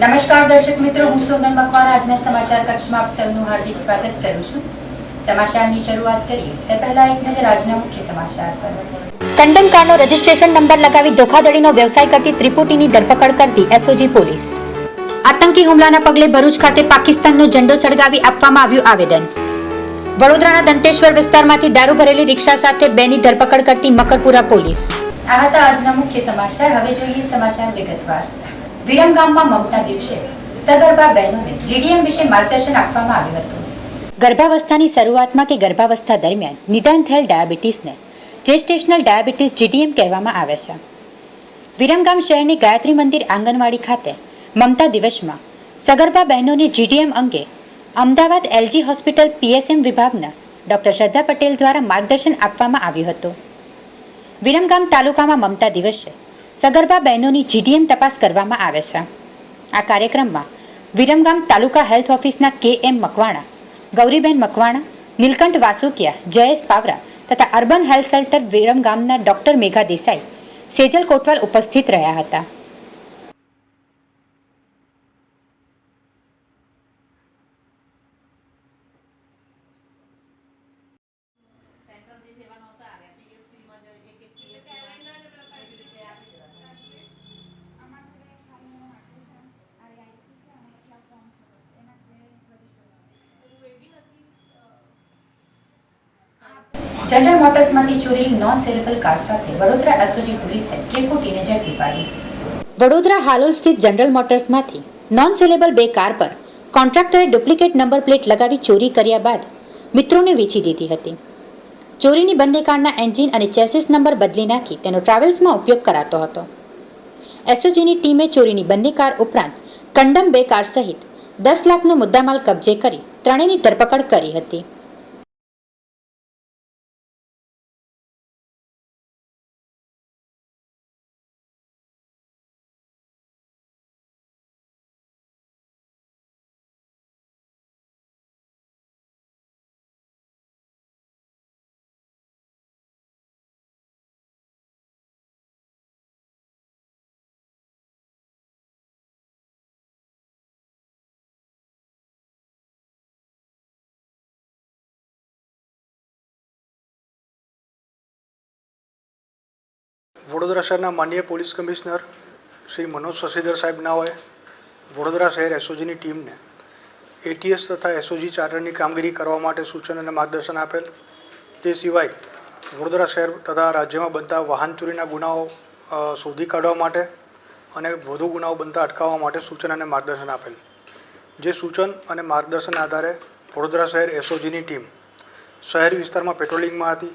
નમસ્કાર દર્શક મિત્રો, હું સોનલ મકવાણા આજના સમાચાર કક્ષમાં આપ સૌનું હાર્દિક સ્વાગત કરું છું. સમાચારની શરૂઆત કરીએ તે પહેલા એક નજર આજના મુખ્ય સમાચાર પર. કંડમ કારનો રજિસ્ટ્રેશન નંબર લગાવી ધોખાધડીનો વ્યવસાય કરતી ત્રિપુટીની ધરપકડ કરતી એસઓજી પોલીસ. આતંકી હુમલાના પગલે ભરૂચ ખાતે પાકિસ્તાનનો ઝંડો સળગાવી આપવામાં આવ્યું આવેદન. વડોદરાના દંતેશ્વર વિસ્તારમાંથી દારૂ ભરેલી રિક્ષા સાથે બેની ધરપકડ કરતી મકરપુરા પોલીસ. આ હતા આજના મુખ્ય સમાચાર. હવે જોઈએ સમાચાર વિગતવાર. વિરમગામમાં મમતા દિવસે સગર્ભા બહેનોને જીડીએમ વિશે માર્ગદર્શન આપવામાં આવ્યું હતું. ગર્ભાવસ્થાની શરૂઆતમાં કે ગર્ભાવસ્થા દરમિયાન નિદાન થયેલ ડાયાબિટીસને જેસ્ટેશનલ ડાયાબિટીસ જીડીએમ કહેવામાં આવે છે. વિરમગામ શહેરની ગાયત્રી મંદિર આંગણવાડી ખાતે મમતા દિવસમાં સગર્ભા બહેનોને જીડીએમ અંગે અમદાવાદ એલજી હોસ્પિટલ પીએસએમ વિભાગના ડોક્ટર શ્રદ્ધા પટેલ દ્વારા માર્ગદર્શન આપવામાં આવ્યું હતું. વિરમગામ તાલુકામાં મમતા દિવસે સગર્ભા બહેનોની જીડીએમ તપાસ કરવામાં આવે છે. આ કાર્યક્રમમાં વિરમગામ તાલુકા હેલ્થ ઓફિસના KM મકવાણા, ગૌરીબેન મકવાણા, નીલકંઠ વાસુકિયા, જયેશ પાવરા તથા અર્બન હેલ્થ સેન્ટર વિરમગામના ડોક્ટર મેઘા દેસાઈ, સેજલ કોટવાલ ઉપસ્થિત રહ્યા હતા. જનરલ મોટર્સમાંથી ચોરેલી નોન સેલેબલ કાર સાથે વડોદરા એસઓજી પોલીસે ત્રિપુટીને ઝડપી પાડી. વડોદરા હાલોલ સ્થિત જનરલ મોટર્સમાંથી નોન સેલેબલ 2 કાર પર કોન્ટ્રાક્ટરે ડુપ્લિકેટ નંબર પ્લેટ લગાવી ચોરી કર્યા બાદ મિત્રોને વેચી દીધી હતી. ચોરીની બંને કારના એન્જિન અને ચેસિસ નંબર બદલી નાખી તેનો ટ્રાવેલ્સમાં ઉપયોગ કરાતો હતો. એસઓજીની ટીમે ચોરીની બંને કાર ઉપરાંત કંડમ 2 કાર સહિત 10 લાખનો મુદ્દામાલ કબજે કરી ત્રણેયની ધરપકડ કરી હતી. વડોદરા શહેરના માનનીય પોલીસ કમિશનર શ્રી મનોજ શશિધર સાહેબના હોય વડોદરા શહેર એસઓજીની ટીમને એટીએસ તથા એસઓજી ચાર્ટરની કામગીરી કરવા માટે સૂચન અને માર્ગદર્શન આપેલ. તે સિવાય વડોદરા શહેર તથા રાજ્યમાં બનતા વાહન ચોરીના ગુનાઓ શોધી કાઢવા માટે અને વધુ ગુનાઓ બનતા અટકાવવા માટે સૂચન અને માર્ગદર્શન આપેલ. જે સૂચન અને માર્ગદર્શનના આધારે વડોદરા શહેર એસઓજીની ટીમ શહેર વિસ્તારમાં પેટ્રોલિંગમાં હતી.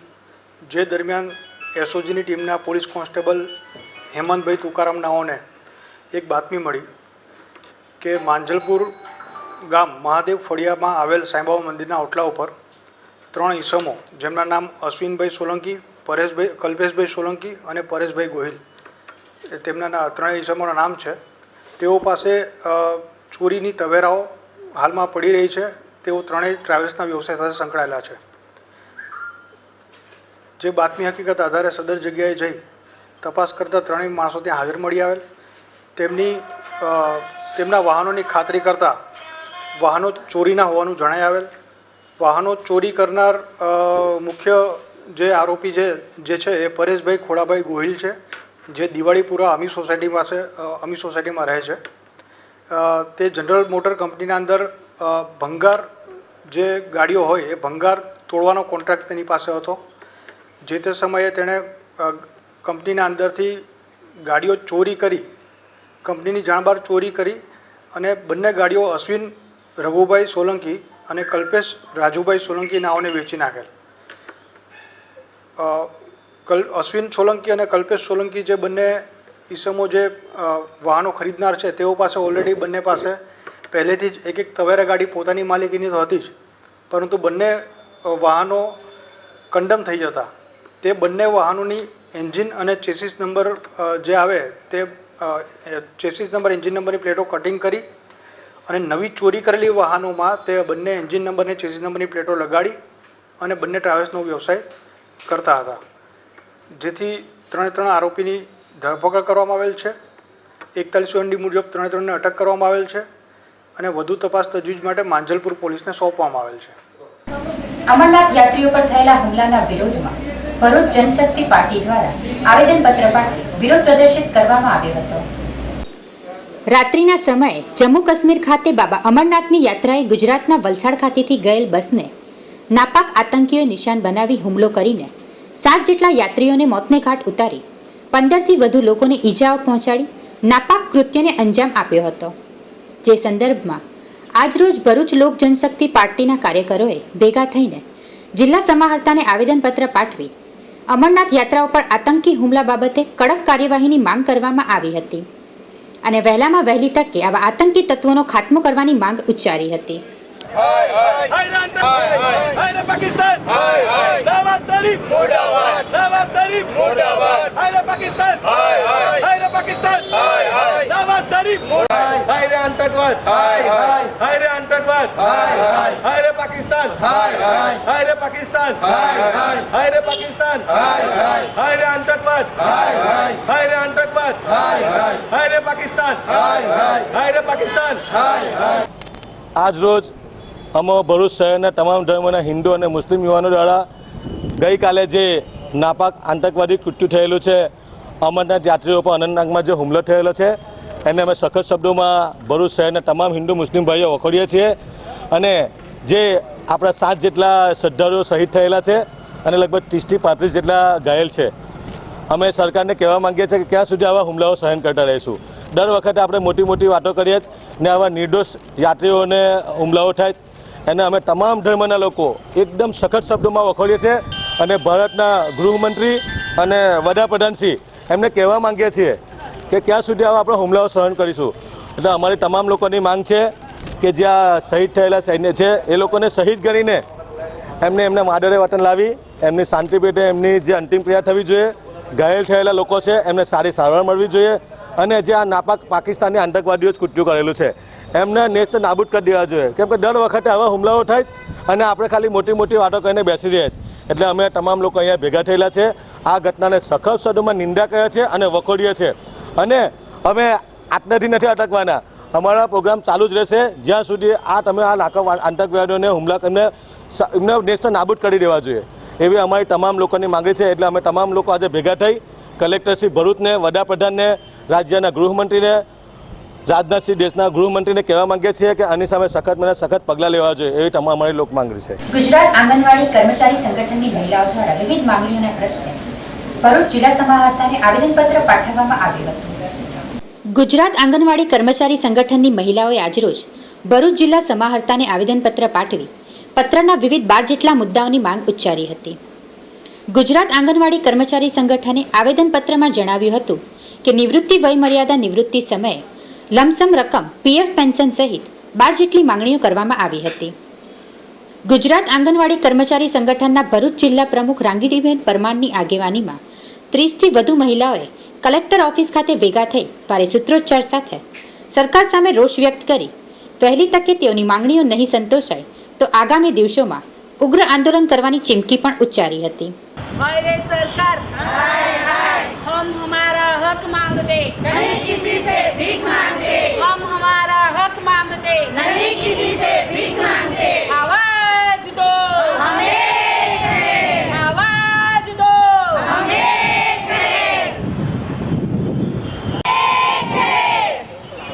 જે દરમિયાન એસઓજીની ટીમના પોલીસ કોન્સ્ટેબલ હેમંતભાઈ તુકારામ નાઓને એક બાતમી મળી કે માંજલપુર ગામ મહાદેવ ફળિયામાં આવેલ સાંઈબાબા મંદિરના ઓટલા ઉપર 3 ઈસમો જેમના નામ અશ્વિનભાઈ સોલંકી, કલ્પેશભાઈ સોલંકી અને પરેશભાઈ ગોહિલ, તેમના 3 ઈસમોના નામ છે. તેઓ પાસે ચોરીની તવેરાઓ હાલમાં પડી રહી છે. તેઓ ત્રણેય ટ્રાવેલ્સના વ્યવસાય સાથે સંકળાયેલા છે. જે બાતમી હકીકત આધારે સદર જગ્યાએ જઈ તપાસ કરતાં ત્રણેય માણસો ત્યાં હાજર મળી આવેલ. તેમના વાહનોની ખાતરી કરતાં વાહનો ચોરીના હોવાનું જણાઈ આવેલ. વાહનો ચોરી કરનાર મુખ્ય જે આરોપી જે છે એ પરેશભાઈ ખોડાભાઈ ગોહિલ છે, જે દિવાળીપુરા અમી સોસાયટીમાં રહે છે. તે જનરલ મોટર કંપનીના અંદર ભંગાર જે ગાડીઓ હોય એ ભંગાર તોડવાનો કોન્ટ્રાક્ટ તેની પાસે હતો. જે તે સમયે તેણે કંપનીના અંદરથી ગાડીઓ ચોરી કરી, કંપનીની જાણબાર ચોરી કરી અને બંને ગાડીઓ અશ્વિન રઘુભાઈ સોલંકી અને કલ્પેશ રાજુભાઈ સોલંકી નાઓને વેચી નાખેલ. અશ્વિન સોલંકી અને કલ્પેશ સોલંકી જે બંને ઈસમો જે વાહનો ખરીદનાર છે તેઓ પાસે ઓલરેડી બંને પાસે પહેલેથી જ એક તવેરા ગાડી પોતાની માલિકીની તો હતી જ, પરંતુ બંને વાહનો કંડમ થઈ જતા તે બંને વાહનોની એન્જિન અને ચેસિસ નંબર જે આવે તે ચેસિસ નંબર, એન્જિન નંબરની પ્લેટો કટિંગ કરી અને નવી ચોરી કરેલી વાહનોમાં તે બંને એન્જિન નંબર અને ચેસિસ નંબરની પ્લેટો લગાડી અને બંને ટ્રાવેલ્સનો વ્યવસાય કરતા હતા. જેથી ત્રણે આરોપીની ધરપકડ કરવામાં આવેલ છે 41 મુજબ 3 અટક કરવામાં આવેલ છે અને વધુ તપાસ તજવીજ માટે માંજલપુર પોલીસને સોંપવામાં આવેલ છે. અમરનાથ યાત્રીઓ પર થયેલા હુમલાના વિરોધમાં ભરૂચ જનશક્તિ પાર્ટી દ્વારા આવેદનપત્ર પાઠવી વિરોધ પ્રદર્શિત કરવામાં આવ્યો હતો. રાત્રિના સમયે જમ્મુ કાશ્મીર ખાતે બાબા અમરનાથની યાત્રાએ ગુજરાતના વલસાડ ખાતેથી ગયેલ બસને નાપાક આતંકીઓએ નિશાન બનાવી હુમલો કરીને 7 જેટલા યાત્રીઓને મોતને ઘાટ ઉતારી 15થી વધુ લોકોને ઈજાઓ પહોંચાડી નાપાક કૃત્યને અંજામ આપ્યો હતો. જે સંદર્ભમાં આજરોજ ભરૂચ લોક જનશક્તિ પાર્ટીના કાર્યકરોએ ભેગા થઈને જિલ્લા સમાહર્તાને આવેદનપત્ર પાઠવી અમરનાથ યાત્રાઓ પર આતંકી હુમલા બાબતે કડક કાર્યવાહીની માંગ કરવામાં આવી હતી અને વહેલામાં વહેલી તકે આવા આતંકી તત્વોનો ખાત્મો કરવાની માંગ ઉચ્ચારી હતી. આજ રોજ અમે ભરૂચ શહેરના તમામ ધર્મના હિન્દુ અને મુસ્લિમ યુવાનો દ્વારા ગઈકાલે જે નાપાક આતંકવાદી કૃત્યુ થયેલું છે અમરનાથ યાત્રીઓ પર અનંતનાગમાં જે હુમલો થયેલો છે એને અમે સખત શબ્દોમાં ભરૂચ શહેરના તમામ હિન્દુ મુસ્લિમ ભાઈઓ વખોડીએ છીએ અને જે આપણા 7 જેટલા શ્રદ્ધાળુઓ શહીદ થયેલા છે અને લગભગ 30થી 35 જેટલા ઘાયલ છે. અમે સરકારને કહેવા માંગીએ છીએ કે ક્યાં સુધી આવા હુમલાઓ સહન કરતા રહીશું. દર વખતે આપણે મોટી મોટી વાતો કરીએ ને આવા નિર્દોષ યાત્રીઓને હુમલાઓ થાય એને અમે તમામ ધર્મના લોકો એકદમ સખત શબ્દોમાં વખોડીએ છીએ અને ભારતના ગૃહમંત્રી અને વડાપ્રધાનશ્રી એમને કહેવા માંગીએ છીએ કે ક્યાં સુધી આવા આપણે હુમલાઓ સહન કરીશું. એટલે અમારી તમામ લોકોની માંગ છે કે જ્યાં શહીદ થયેલા સૈન્ય છે એ લોકોને શહીદ ગણીને એમના માદરે વતન લાવી એમની શાંતિ પેટે એમની જે અંતિમ ક્રિયા થવી જોઈએ. ઘાયલ થયેલા લોકો છે એમને સારી સારવાર મળવી જોઈએ અને જે આ નાપાક પાકિસ્તાની આતંકવાદીઓ જ કૃત્યુ કરેલું છે એમને નેસ્ત નાબૂદ કરી દેવા જોઈએ. કેમ કે દર વખતે આવા હુમલાઓ થાય અને આપણે ખાલી મોટી મોટી વાતો કરીને બેસી રહ્યા છીએ. એટલે અમે તમામ લોકો અહીંયા ભેગા થયેલા છે. આ ઘટનાને સખત શબ્દોમાં નિંદા કરે છે અને વખોડીએ છીએ અને અમે આટલાથી નથી અટકવાના. અમારા પ્રોગ્રામ ચાલુ જ રહેશે જ્યાં સુધી તમે આ આતંકવાદીઓને હુમલા કરીને એમને નેસ્ત નાબૂદ કરી દેવા જોઈએ એવી અમારી તમામ લોકોની માંગણી છે. એટલે અમે તમામ લોકો આજે ભેગા થઈ કલેક્ટર શ્રી ભરૂચને, વડાપ્રધાનને, રાજ્યના ગૃહમંત્રીને, રાજનાથસિંહ દેશના ગૃહમંત્રીને કહેવા માંગીએ છીએ કે આની સામે સખત પગલાં લેવા જોઈએ એવી તમામ અમારી લોક માંગણી છે. ગુજરાત આંગણવાડી કર્મચારી સંગઠનની મહિલાઓ દ્વારા વિવિધ માંગણીઓના પ્રશ્ને ભરૂચ જિલ્લા સમાહર્તાને આવેદનપત્ર પાઠવવામાં આવ્યું હતું. ગુજરાત આંગણવાડી કર્મચારી સંગઠનની મહિલાઓએ આજરોજ ભરૂચ જિલ્લા સમાહર્તાને આવેદનપત્ર પાઠવી પત્રના વિવિધ 12 જેટલા મુદ્દાઓની માંગ ઉચ્ચારી હતી. ગુજરાત આંગણવાડી કર્મચારી સંગઠને આવેદનપત્રમાં જણાવ્યું હતું કે નિવૃત્તિ વયમર્યાદા નિવૃત્તિ સમયે લમસમ રકમ પીએફ પેન્શન સહિત 12 જેટલી માંગણીઓ કરવામાં આવી હતી. ગુજરાત આંગણવાડી કર્મચારી સંગઠનના ભરૂચ જિલ્લા પ્રમુખ રાંગીડીબેન પરમારની આગેવાનીમાં 30થી વધુ મહિલાઓએ કલેક્ટર ઓફિસ ખાતે ભેગા થઈ ભારે સૂત્રોચ્ચાર સાથે સરકાર સામે રોષ વ્યક્ત કરી વહેલી તકે તેઓની માંગણીઓ નહીં સંતોષાય તો આગામી દિવસોમાં ઉગ્ર આંદોલન કરવાની ચીમકી પણ ઉચ્ચારી હતી. सरकार हम हमारा हक मांगते नहीं किसी से भीख मांगते हम हमारा हक मांगते नहीं किसी से भीख मांगते आवाज दो हमें आवाज दो हमें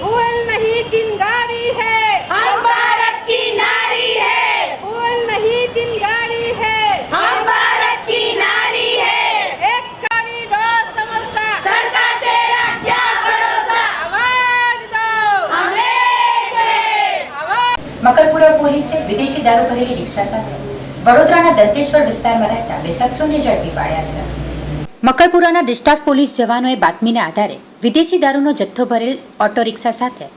भूल नहीं चिंगारी है हम भारत की नारी है भूल नहीं चिंगारी है हम भारत की नारी है एक करी दो समोसा सरकार तेरा क्या भरोसा आवाज दो हमें आवाज મકરપુરા પોલીસે વિદેશી દારૂ ભરેલી રિક્ષા સાથે વડોદરાના દંતેશ્વર વિસ્તારમાં રહેતા 2 શખ્સોને ઝડપી પાડ્યા છે. મકરપુરાના ડિસ્ટાફ પોલીસ જવાનોએ બાતમીના આધારે વિદેશી દારૂનો જથ્થો ભરેલ ઓટો રિક્ષા સાથે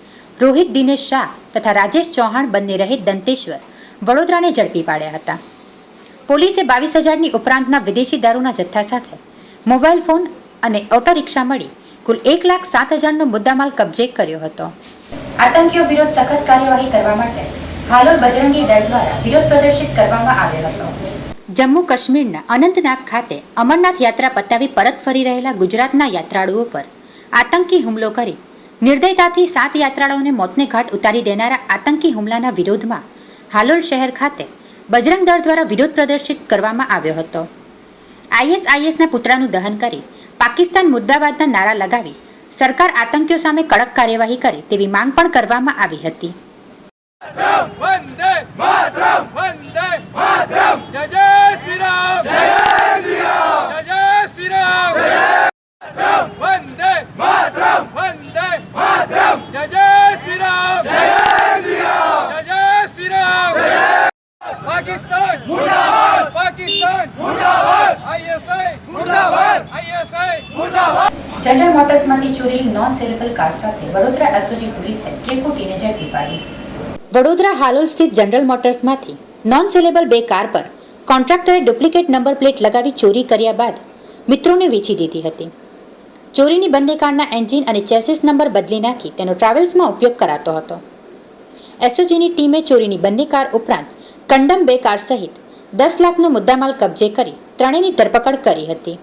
રોહિત દિનેશ શાહ તથા રાજેશ ચૌહાણ બંને રહે દંતેશ્વર વડોદરાને ઝડપી પાડ્યા હતા. પોલીસે 22,000ની ઉપરાંતના વિદેશી દારૂના જથ્થા સાથે મોબાઈલ ફોન અને ઓટો રિક્ષા મળી કુલ 1,07,000નો મુદ્દામાલ કબજે કર્યો હતો. આતંકીઓ વિરુદ્ધ સખત કાર્યવાહી કરવા માટે હાલોલ બજરંગી દળ દ્વારા વિરોધ પ્રદર્શિત કરવામાં આવ્યો હતો. જમ્મુ કાશ્મીરના અનંતનાગ ખાતે અમરનાથ યાત્રા પતાવી પરત ફરી રહેલા ગુજરાતના યાત્રાળુઓ પર આતંકી હુમલો કરી નિર્દયતાથી 7 યાત્રાળુઓને મોતને ઘાટ ઉતારી દેનારા આતંકી હુમલાના વિરોધમાં હાલોલ શહેર ખાતે બજરંગ દળ દ્વારા વિરોધ પ્રદર્શિત કરવામાં આવ્યો હતો. ISISના પુતળાનું દહન કરી પાકિસ્તાન મુર્દાબાદના નારા લગાવી સરકાર આતંકીઓ સામે કડક કાર્યવાહી કરે તેવી માંગ પણ કરવામાં આવી હતી. વંદે માતરમ વંદે માતરમ જય જય શ્રી રામ જય શ્રી રામ જય શ્રી રામ વંદે માતરમ વંદે માતરમ જય જય શ્રી રામ જય શ્રી રામ જય શ્રી રામ પાકિસ્તાન મુર્દાબાદ પાકિસ્તાન મુર્દાબાદ ISI મુર્દાબાદ ISI મુર્દાબાદ. જનરલ મોટર્સમાંથી ચોરેલી નોન સેલેબલ કાર સાથે વડોદરા SOG પોલીસે ટ્રેકોટીને ઝડપી પાડી. વડોદરા હાલોલ સ્થિત જનરલ મોટર્સમાંથી નોન સેલેબલ 2 કાર પર કોન્ટ્રાક્ટરે ડુપ્લિકેટ નંબર પ્લેટ લગાવી ચોરી કર્યા બાદ મિત્રોને વેચી દીધી હતી. ચોરીની બંને કારના એન્જિન અને ચેસિસ નંબર બદલી નાખી તેનો ટ્રાવેલ્સમાં ઉપયોગ કરાતો હતો. SOGની ટીમે ચોરીની બંને કાર ઉપરાંત કંડમ 2 કાર સહિત 10 લાખનો મુદ્દામાલ કબજે કરી ત્રણેયની ધરપકડ કરી હતી.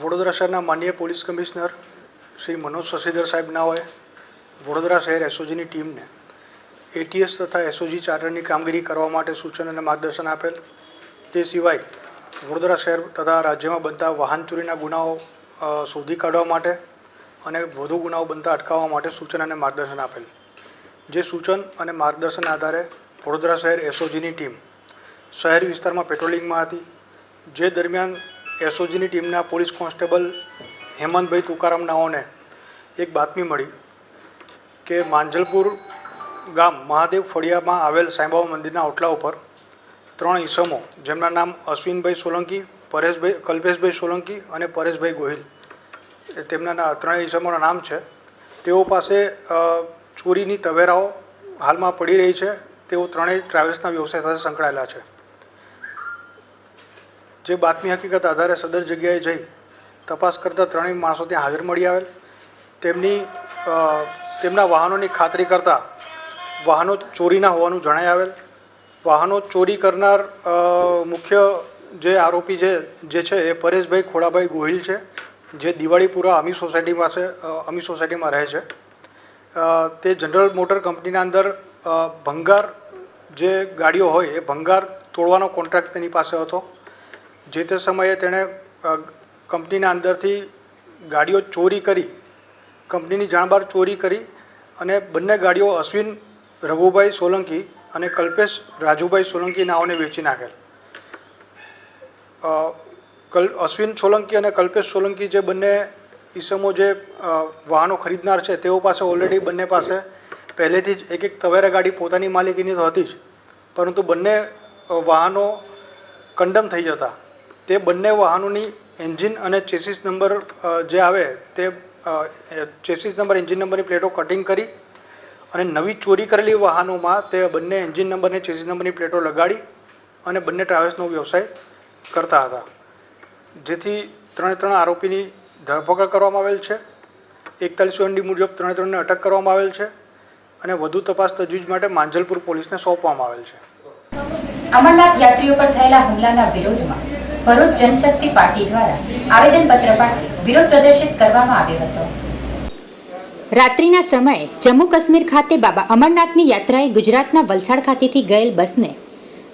વડોદરા શહેરના માનનીય પોલીસ કમિશનર શ્રી મનોજ શશીધર સાહેબ નાઓએ વડોદરા શહેર SOGની ટીમને ATS તથા SOG ચાર્ટરની કામગીરી કરવા માટે સૂચન અને માર્ગદર્શન આપેલ. તે સિવાય વડોદરા શહેર તથા રાજ્યમાં બનતા વાહન ચોરીના ગુનાઓ શોધી કાઢવા માટે અને વધુ ગુનાઓ બનતા અટકાવવા માટે સૂચન અને માર્ગદર્શન આપેલ. જે સૂચન અને માર્ગદર્શનના આધારે વડોદરા શહેર SOGની ટીમ શહેર વિસ્તારમાં પેટ્રોલિંગમાં હતી. જે દરમિયાન SOGની ટીમના પોલીસ કોન્સ્ટેબલ હેમંતભાઈ તુકારામ નાઓને એક બાતમી મળી કે માંજલપુર ગામ મહાદેવ ફળિયામાં આવેલ સાંઈબાબા મંદિરના ઓટલા ઉપર 3 ઈસમો જેમના નામ અશ્વિનભાઈ સોલંકી, કલ્પેશભાઈ સોલંકી અને પરેશભાઈ ગોહિલ તેમના 3 ઈસમોના નામ છે. તેઓ પાસે ચોરીની તવેરાઓ હાલમાં પડી રહી છે. તેઓ ત્રણેય ટ્રાવેલ્સના વ્યવસાય સાથે સંકળાયેલા છે. જે બાતમી હકીકત આધારે સદર જગ્યાએ જઈ તપાસ કરતા ત્રણેય માણસો ત્યાં હાજર મળી આવેલ. તેમના વાહનોની ખાતરી કરતા વાહનો ચોરીના હોવાનું જણાઈ આવેલ. વાહનો ચોરી કરનાર મુખ્ય જે આરોપી જે છે એ પરેશભાઈ ખોડાભાઈ ગોહિલ છે, જે દિવાળીપુરા અમી સોસાયટીમાં રહે છે. તે જનરલ મોટર કંપનીના અંદર ભંગાર જે ગાડીઓ હોય એ ભંગાર તોડવાનો કોન્ટ્રાક્ટ તેની પાસે હતો. જે તે સમયે તેણે કંપનીના અંદરથી ગાડીઓ ચોરી કરી, કંપનીની જાણ બહાર ચોરી કરી અને બંને ગાડીઓ અશ્વિન રઘુભાઈ સોલંકી અને કલ્પેશ રાજુભાઈ સોલંકી નાઓને વેચી નાખેલ. અશ્વિન સોલંકી અને કલ્પેશ સોલંકી જે બંને ઈસમો જે વાહનો ખરીદનાર છે તેઓ પાસે ઓલરેડી બંને પાસે પહેલેથી જ એક તવેરા ગાડી પોતાની માલિકીની તો હતી જ, પરંતુ બંને વાહનો કન્ડમ થઈ જતા તે બંને વાહનોની એન્જિન અને ચેસિસ નંબર જે આવે તે ચેસિસ નંબર એન્જિન નંબરની પ્લેટો કટિંગ કરી અને નવી ચોરી કરેલી વાહનોમાં તે બંને એન્જિન નંબર અને ચેસિસ નંબરની પ્લેટો લગાડી અને બંને ટ્રાવેલ્સનો વ્યવસાય કરતા હતા. જેથી 3 આરોપીની ધરપકડ કરવામાં આવેલ છે. 41 મુજબ 3ને અટક કરવામાં આવેલ છે અને વધુ તપાસ તજવીજ માટે માંજલપુર પોલીસને સોંપવામાં આવેલ છે. અમરનાથ યાત્રીઓ પર થયેલા હુમલાના વિરોધમાં ભરૂચ જનશક્તિ પાર્ટી દ્વારા આવેદનપત્ર પાઠવી વિરોધ પ્રદર્શિત કરવામાં આવ્યો હતો. રાત્રિના સમયે જમ્મુ કાશ્મીર ખાતે બાબા અમરનાથની યાત્રાએ ગુજરાતના વલસાડ ખાતેથી ગયેલ બસને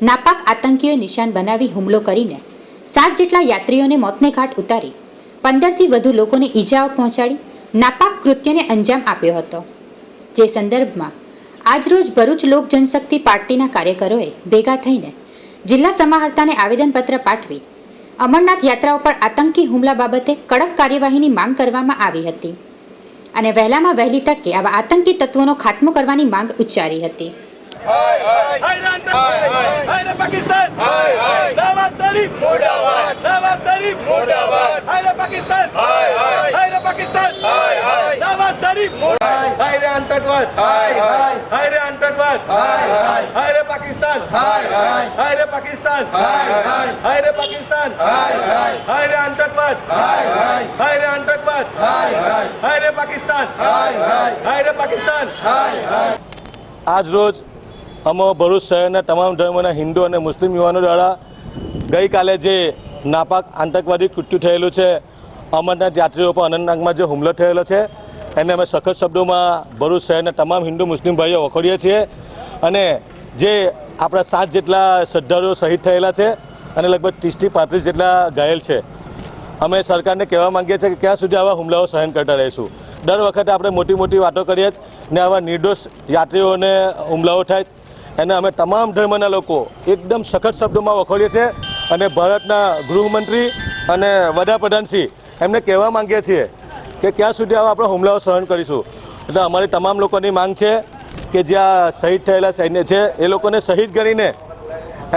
નાપાક આતંકીઓએ નિશાન બનાવી હુમલો કરીને 7 જેટલા યાત્રીઓને મોતને ઘાટ ઉતારી 15થી વધુ લોકોને ઈજાઓ પહોંચાડી નાપાક કૃત્યને અંજામ આપ્યો હતો. જે સંદર્ભમાં આજરોજ ભરૂચ લોક જનશક્તિ પાર્ટીના કાર્યકરોએ ભેગા થઈને જિલ્લા સમાહર્તાને આવેદનપત્ર પાઠવી અમરનાથ યાત્રાઓ પર આતંકી હુમલા બાબતે કડક કાર્યવાહીની માંગ કરવામાં આવી હતી અને વહેલામાં વહેલી તકે આવા આતંકી તત્વોનો ખાત્મો કરવાની માંગ ઉચ્ચારી હતી. शरीफ मुर्दाबाद, नवाज शरीफ मुर्दाबाद, हाय रे पाकिस्तान, हाय हाय, हाय रे पाकिस्तान, हाय हाय, नवाज शरीफ मुर्दाबाद, हाय रे आतंकवाद, हाय हाय, हाय रे आतंकवाद, हाय हाय, हाय रे पाकिस्तान, हाय हाय, हाय रे पाकिस्तान, हाय हाय, हाय रे पाकिस्तान, हाय हाय, हाय रे आतंकवाद, हाय हाय, हाय रे आतंकवाद, हाय हाय, हाय रे पाकिस्तान, हाय हाय, हाय रे पाकिस्तान, हाय हाय। આજ રોજ અમે ભરૂચ શહેરના તમામ ધર્મના હિન્દુ અને મુસ્લિમ યુવાનો દ્વારા ગઈકાલે જે નાપાક આતંકવાદી કૃત્યુ થયેલું છે, અમરનાથ યાત્રીઓ પર અનંતનાગમાં જે હુમલો થયેલો છે એને અમે સખત શબ્દોમાં ભરૂચ શહેરના તમામ હિન્દુ મુસ્લિમ ભાઈઓ વખોડીએ છીએ અને જે આપણા 7 જેટલા શ્રદ્ધાળુઓ શહીદ થયેલા છે અને લગભગ 30 થી 35 જેટલા ઘાયલ છે। અમે સરકારને કહેવા માંગીએ છીએ કે ક્યાં સુધી આવા હુમલાઓ સહન કરતા રહીશું। દર વખતે આપણે મોટી મોટી વાતો કરીએ ને આવા નિર્દોષ યાત્રીઓને હુમલાઓ થાય એને અમે તમામ ધર્મના લોકો એકદમ સખત શબ્દોમાં વખોડીએ છીએ અને ભારતના ગૃહમંત્રી અને વડાપ્રધાનશ્રી એમને કહેવા માંગીએ છીએ કે ક્યાં સુધી આવા આપણે હુમલાઓ સહન કરીશું। એટલે અમારી તમામ લોકોની માંગ છે કે જ્યાં શહીદ થયેલા સૈન્ય છે એ લોકોને શહીદ ગણીને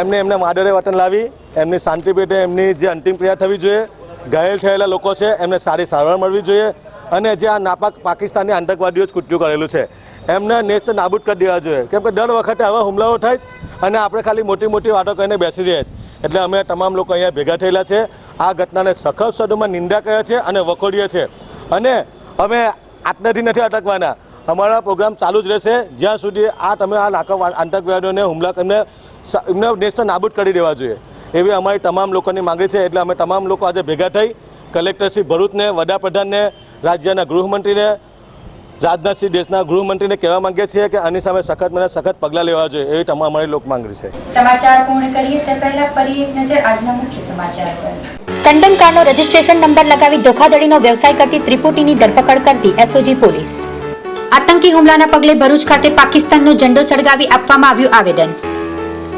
એમને એમના માદરે વતન લાવી એમની શાંતિ પેટે એમની જે અંતિમ ક્રિયા થવી જોઈએ। ઘાયલ થયેલા લોકો છે એમને સારી સારવાર મળવી જોઈએ અને જે આ નાપાક પાકિસ્તાની આતંકવાદીઓ જ કૃત્યુ કરેલું છે એમને નેસ્ત નાબૂદ કરી દેવા જોઈએ, કેમ કે દર વખતે આવા હુમલાઓ થાય અને આપણે ખાલી મોટી મોટી વાતો કરીને બેસી રહીએ છીએ। એટલે અમે તમામ લોકો અહીંયા ભેગા થયેલા છે, આ ઘટનાને સખત શબ્દોમાં નિંદા કરે છે અને વખોડીએ છીએ અને અમે આટલાથી નથી અટકવાના। અમારા પ્રોગ્રામ ચાલુ જ રહેશે જ્યાં સુધી આ તમે આ આતંકવાદીઓને હુમલા કરીને એમને નેસ્ત નાબૂદ કરી દેવા જોઈએ એવી અમારી તમામ લોકોની માંગણી છે। એટલે અમે તમામ લોકો આજે ભેગા થઈ કલેક્ટર શ્રી ભરૂચને, વડાપ્રધાનને, રાજ્યના ગૃહમંત્રીને, રાજનાથસિંહ દેશના ગૃહમંત્રીને કહેવા માંગીએ છીએ કે આની સામે સખત પગલાં લેવા જોઈએ એવી અમારી લોક માંગણી છે। સમાચાર પૂર્ણ કરીએ તે પહેલા ફરી એક નજર આજના મુખ્ય સમાચાર પર। કંડમ કારનો રજીસ્ટ્રેશન નંબર લગાવી ધોખાધડીનો વ્યવસાય કરતી ત્રિપુટીની ધરપકડ કરતી એસઓજી પોલીસ। આતંકી હુમલાના પગલે ભરૂચ ખાતે પાકિસ્તાનનો ઝંડો સળગાવી આપવામાં આવ્યું આવેદન।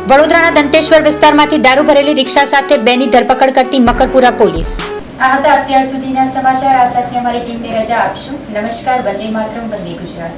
વડોદરાના દંતેશ્વર વિસ્તારમાંથી દારૂ ભરેલી રિક્ષા સાથે બેની ધરપકડ કરતી મકરપુરા પોલીસ। આ હતા અત્યાર સુધીના સમાચાર। આ સાથે અમારી ટીમને રજા આપશું। નમસ્કાર, વંદે માતરમ, વંદે ગુજરાત।